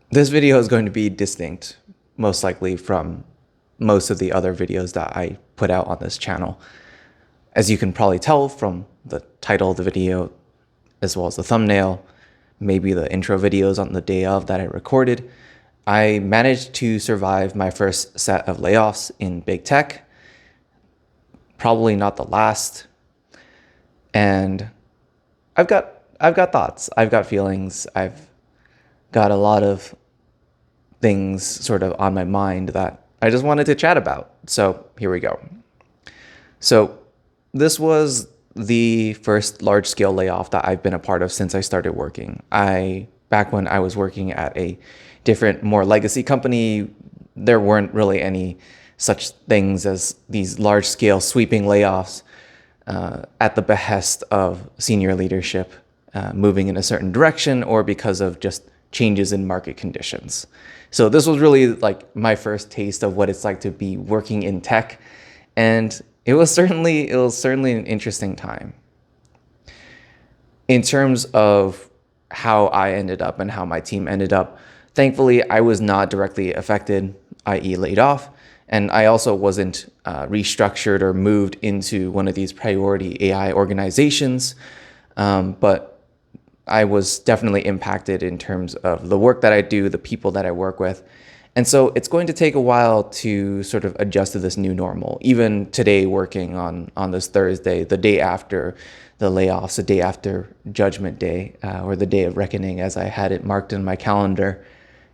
This video is going to be distinct, most likely from most of the other videos that I put out on this channel. As you can probably tell from the title of the video, as well as the thumbnail, maybe the intro videos on the day of that I recorded, I managed to survive my first set of layoffs in big tech, probably not the last. And I've got thoughts, I've got feelings, I've got a lot of things sort of on my mind that I just wanted to chat about. So here we go. So this was the first large-scale layoff that I've been a part of since I started working. Back when I was working at a different, more legacy company, there weren't really any such things as these large-scale sweeping layoffs at the behest of senior leadership moving in a certain direction or because of just changes in market conditions. So this was really like my first taste of what it's like to be working in tech, and it was certainly an interesting time. In terms of how I ended up and how my team ended up, thankfully I was not directly affected, i.e. laid off, and I also wasn't restructured or moved into one of these priority AI organizations, but I was definitely impacted in terms of the work that I do, the people that I work with. And so it's going to take a while to sort of adjust to this new normal. Even today, working on this Thursday, the day after the layoffs, the day after Judgment Day, or the Day of Reckoning, as I had it marked in my calendar,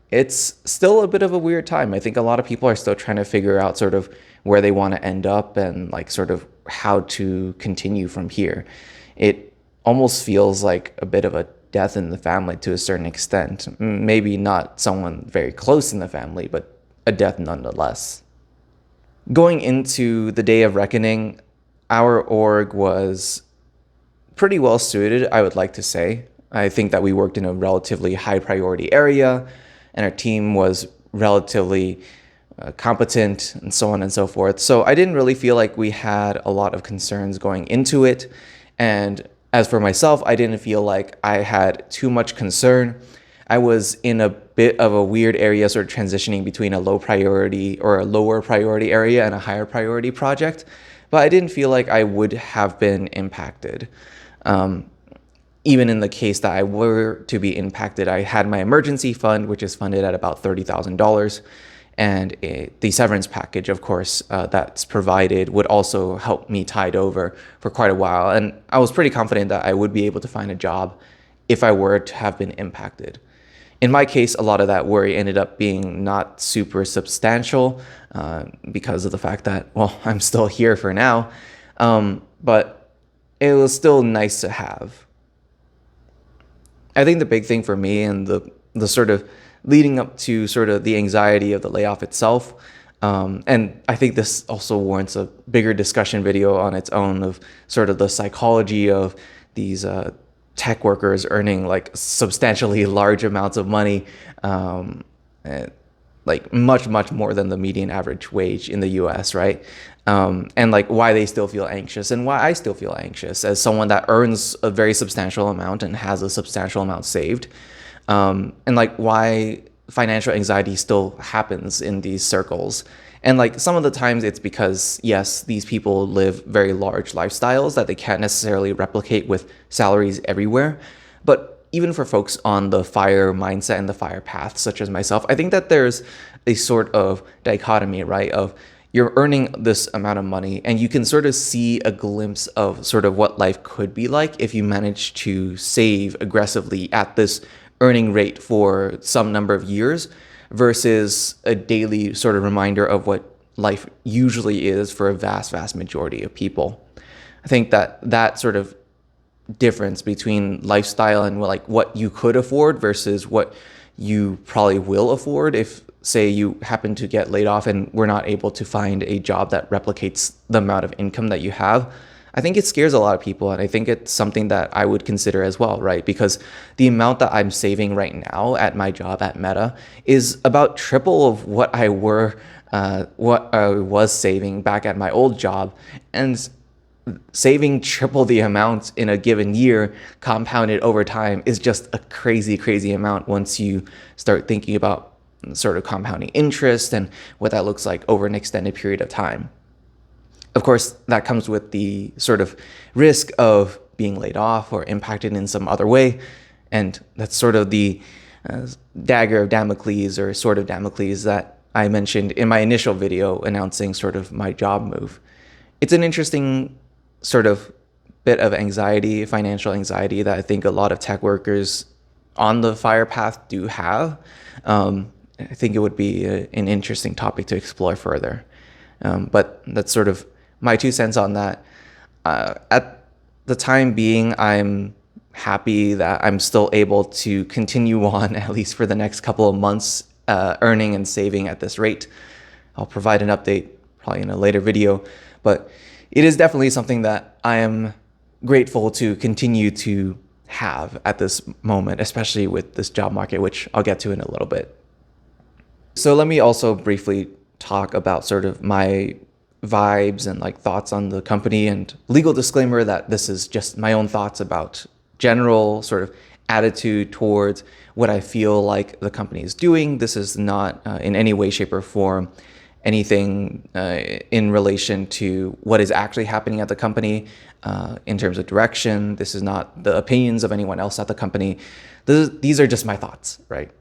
it's still a bit of a weird time. I think a lot of people are still trying to figure out sort of where they want to end up and like sort of how to continue from here. It almost feels like a bit of a death in the family to a certain extent. Maybe not someone very close in the family, but a death nonetheless. Going into the Day of Reckoning, our org was pretty well suited, I would like to say. I think that we worked in a relatively high priority area, and our team was relatively competent and so on and so forth. So I didn't really feel like we had a lot of concerns going into it. And as for myself, I didn't feel like I had too much concern. I was in a bit of a weird area, sort of transitioning between a low priority or a lower priority area and a higher priority project, but I didn't feel like I would have been impacted. Even in the case that I were to be impacted, I had my emergency fund, which is funded at about $30,000. And the severance package, of course, that's provided would also help me tide over for quite a while. And I was pretty confident that I would be able to find a job if I were to have been impacted. In my case, a lot of that worry ended up being not super substantial because of the fact that, well, I'm still here for now. But it was still nice to have. I think the big thing for me and the sort of leading up to sort of the anxiety of the layoff itself. And I think this also warrants a bigger discussion video on its own of sort of the psychology of these tech workers earning like substantially large amounts of money, like much more than the median average wage in the US, right? And like why they still feel anxious and why I still feel anxious as someone that earns a very substantial amount and has a substantial amount saved. And like why financial anxiety still happens in these circles. And like some of the times it's because, yes, these people live very large lifestyles that they can't necessarily replicate with salaries everywhere. But even for folks on the FIRE mindset and the FIRE path, such as myself, I think that there's a sort of dichotomy, right? Of you're earning this amount of money and you can sort of see a glimpse of sort of what life could be like if you manage to save aggressively at this earning rate for some number of years versus a daily sort of reminder of what life usually is for a vast majority of people. I think that sort of difference between lifestyle and like what you could afford versus what you probably will afford if, say, you happen to get laid off and we're not able to find a job that replicates the amount of income that you have. I think it scares a lot of people, and I think it's something that I would consider as well, right? Because the amount that I'm saving right now at my job at Meta is about triple of what I was saving back at my old job. And saving triple the amount in a given year compounded over time is just a crazy, crazy amount once you start thinking about sort of compounding interest and what that looks like over an extended period of time. Of course, that comes with the sort of risk of being laid off or impacted in some other way. And that's sort of the dagger of Damocles or sword of Damocles that I mentioned in my initial video announcing sort of my job move. It's an interesting sort of bit of anxiety, financial anxiety, that I think a lot of tech workers on the fire path do have. I think it would be an interesting topic to explore further. But that's sort of my 2 cents on that. At the time being, I'm happy that I'm still able to continue on, at least for the next couple of months, earning and saving at this rate. I'll provide an update probably in a later video, but it is definitely something that I am grateful to continue to have at this moment, especially with this job market, which I'll get to in a little bit. So let me also briefly talk about sort of my vibes and like thoughts on the company, and legal disclaimer that this is just my own thoughts about general sort of attitude towards what I feel like the company is doing. This is not in any way, shape, or form anything in relation to what is actually happening at the company in terms of direction. This is not the opinions of anyone else at the company. These are just my thoughts, right?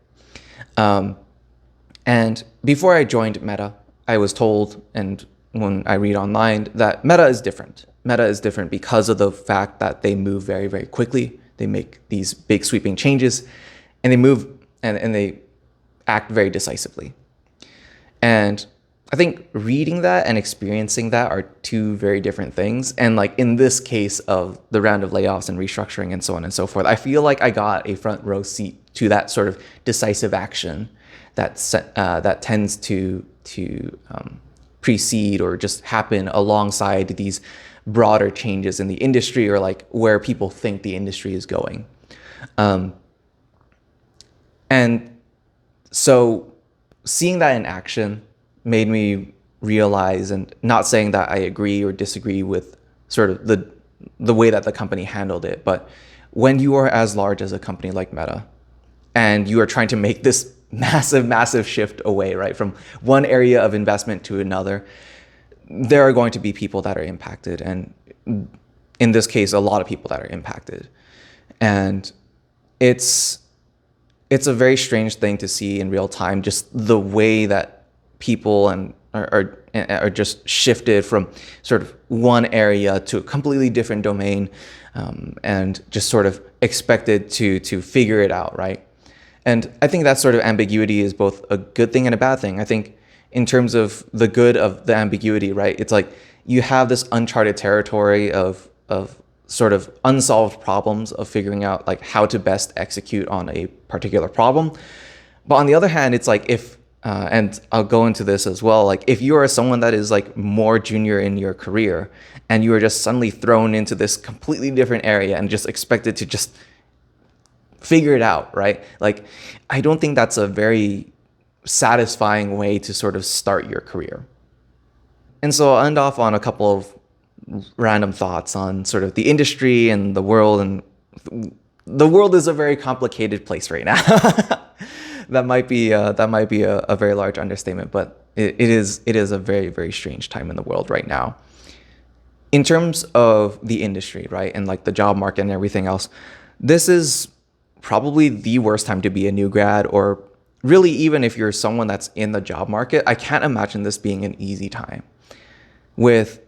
And before I joined Meta, I was told, and when I read online, that Meta is different. Meta is different because of the fact that they move very, very quickly. They make these big sweeping changes, and they move and they act very decisively. And I think reading that and experiencing that are two very different things. And like in this case of the round of layoffs and restructuring and so on and so forth, I feel like I got a front row seat to that sort of decisive action that tends to precede or just happen alongside these broader changes in the industry, or like where people think the industry is going. And so seeing that in action made me realize, and not saying that I agree or disagree with sort of the way that the company handled it, but when you are as large as a company like Meta and you are trying to make this massive, massive shift away, right, from one area of investment to another, there are going to be people that are impacted. And in this case, a lot of people that are impacted. And it's a very strange thing to see in real time, just the way that people are just shifted from sort of one area to a completely different domain, and just sort of expected to figure it out, right? And I think that sort of ambiguity is both a good thing and a bad thing. I think in terms of the good of the ambiguity, right, it's like you have this uncharted territory of sort of unsolved problems of figuring out like how to best execute on a particular problem. But on the other hand, it's like if and I'll go into this as well, like if you are someone that is like more junior in your career and you are just suddenly thrown into this completely different area and just expected to just figure it out, right? Like, I don't think that's a very satisfying way to sort of start your career. And so I'll end off on a couple of random thoughts on sort of the industry and the world. And the world is a very complicated place right now. That might be a very large understatement, but it is a very, very strange time in the world right now. In terms of the industry, right, and like the job market and everything else, this is probably the worst time to be a new grad, or really even if you're someone that's in the job market. I can't imagine this being an easy time, with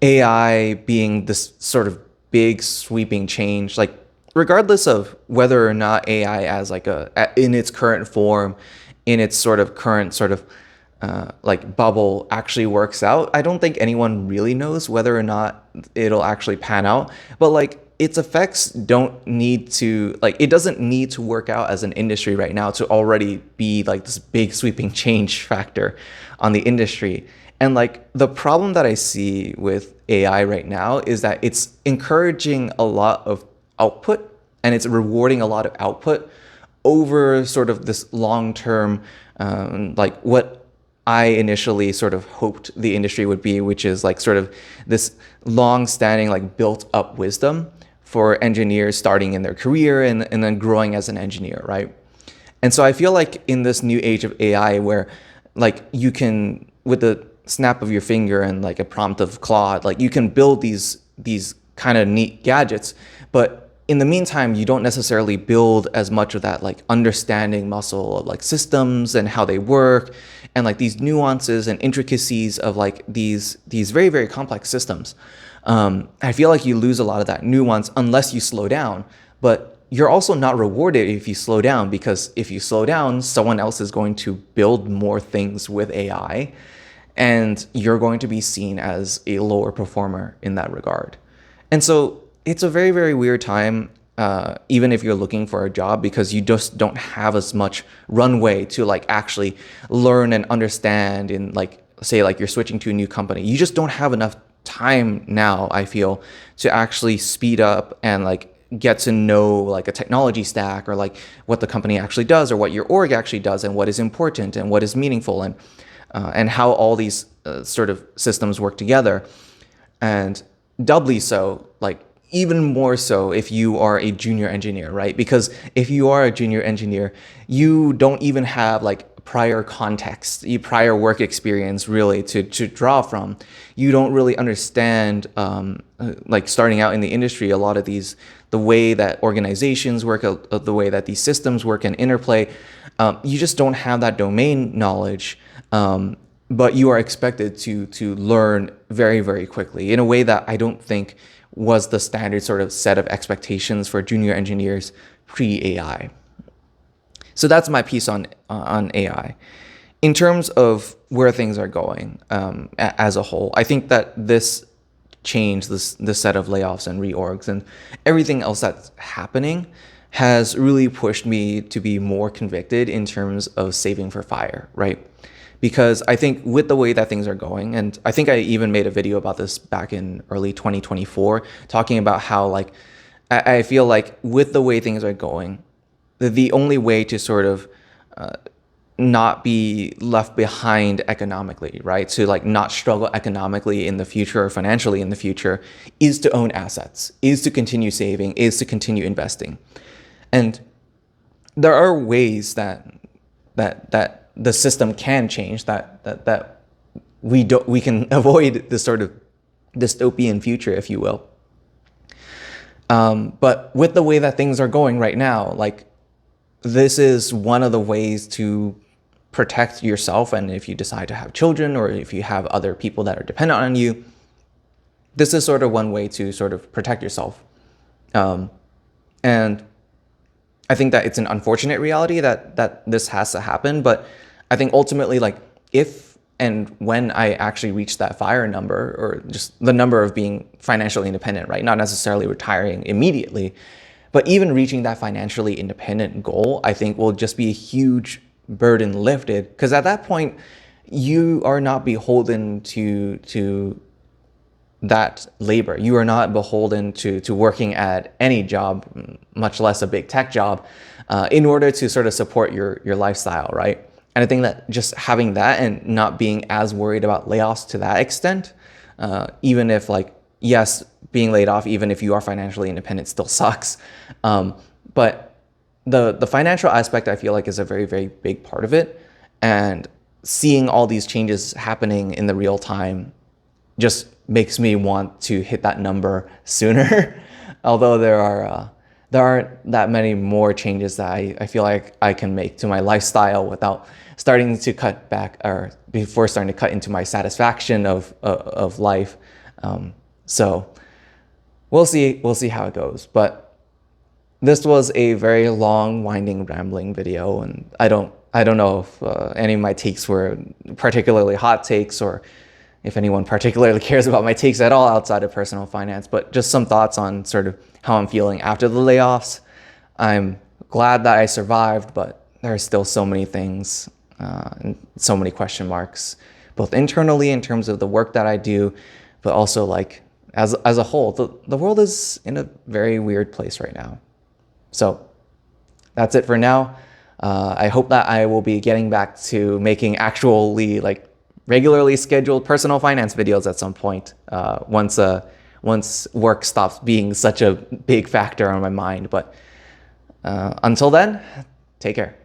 AI being this sort of big sweeping change. Like, regardless of whether or not AI as like in its current form, in its sort of current sort of like bubble actually works out, I don't think anyone really knows whether or not it'll actually pan out. But like, its effects don't need to, like, it doesn't need to work out as an industry right now to already be like this big sweeping change factor on the industry. And like, the problem that I see with AI right now is that it's encouraging a lot of output, and it's rewarding a lot of output over sort of this long-term, like what I initially sort of hoped the industry would be, which is like sort of this long-standing like built-up wisdom for engineers starting in their career and then growing as an engineer, right? And so I feel like in this new age of AI where like you can, with the snap of your finger and like a prompt of Claude, like you can build these kind of neat gadgets, but in the meantime, you don't necessarily build as much of that like understanding muscle of like systems and how they work and like these nuances and intricacies of like these very, very complex systems. I feel like you lose a lot of that nuance unless you slow down, but you're also not rewarded if you slow down, because if you slow down, someone else is going to build more things with AI and you're going to be seen as a lower performer in that regard. And so it's a very, very weird time, even if you're looking for a job, because you just don't have as much runway to like actually learn and understand in like, say like you're switching to a new company. You just don't have enough time now, I feel, to actually speed up and like get to know like a technology stack or like what the company actually does or what your org actually does and what is important and what is meaningful and how all these sort of systems work together. And doubly so, like even more so if you are a junior engineer, right? Because if you are a junior engineer, you don't even have like prior context, prior work experience really to draw from. You don't really understand, like starting out in the industry, a lot of the way that organizations work, the way that these systems work and interplay. You just don't have that domain knowledge. But you are expected to learn very, very quickly in a way that I don't think was the standard sort of set of expectations for junior engineers pre-AI. So that's my piece on AI. In terms of where things are going as a whole, I think that this change, this set of layoffs and reorgs and everything else that's happening has really pushed me to be more convicted in terms of saving for FIRE, right? Because I think with the way that things are going, and I think I even made a video about this back in early 2024, talking about how like, I feel like with the way things are going, the only way to sort of not be left behind economically, right? To like not struggle economically in the future or financially in the future is to own assets, is to continue saving, is to continue investing. And there are ways that the system can change, that we can avoid this sort of dystopian future, if you will. But with the way that things are going right now, like this is one of the ways to protect yourself. And if you decide to have children or if you have other people that are dependent on you, this is sort of one way to sort of protect yourself. And I think that it's an unfortunate reality that this has to happen. But I think ultimately, like if and when I actually reach that FIRE number, or just the number of being financially independent, right? Not necessarily retiring immediately, but even reaching that financially independent goal, I think will just be a huge burden lifted. Because at that point, you are not beholden to that labor. You are not beholden to working at any job, much less a big tech job, in order to sort of support your lifestyle, right? And I think that just having that and not being as worried about layoffs to that extent, even if like, yes, being laid off, even if you are financially independent, still sucks. But the financial aspect, I feel like, is a very, very big part of it. And seeing all these changes happening in the real time just makes me want to hit that number sooner. Although there aren't that many more changes that I feel like I can make to my lifestyle without starting to cut back, or before starting to cut into my satisfaction of life. So we'll see how it goes. But this was a very long, winding, rambling video, and I don't know if any of my takes were particularly hot takes, or if anyone particularly cares about my takes at all outside of personal finance, but just some thoughts on sort of how I'm feeling after the layoffs. I'm glad that I survived, but there are still so many things and so many question marks, both internally in terms of the work that I do, but also like as a whole. The world is in a very weird place right now. So that's it for now. I hope that I will be getting back to making actually like regularly scheduled personal finance videos at some point, once work stops being such a big factor on my mind. But until then, take care.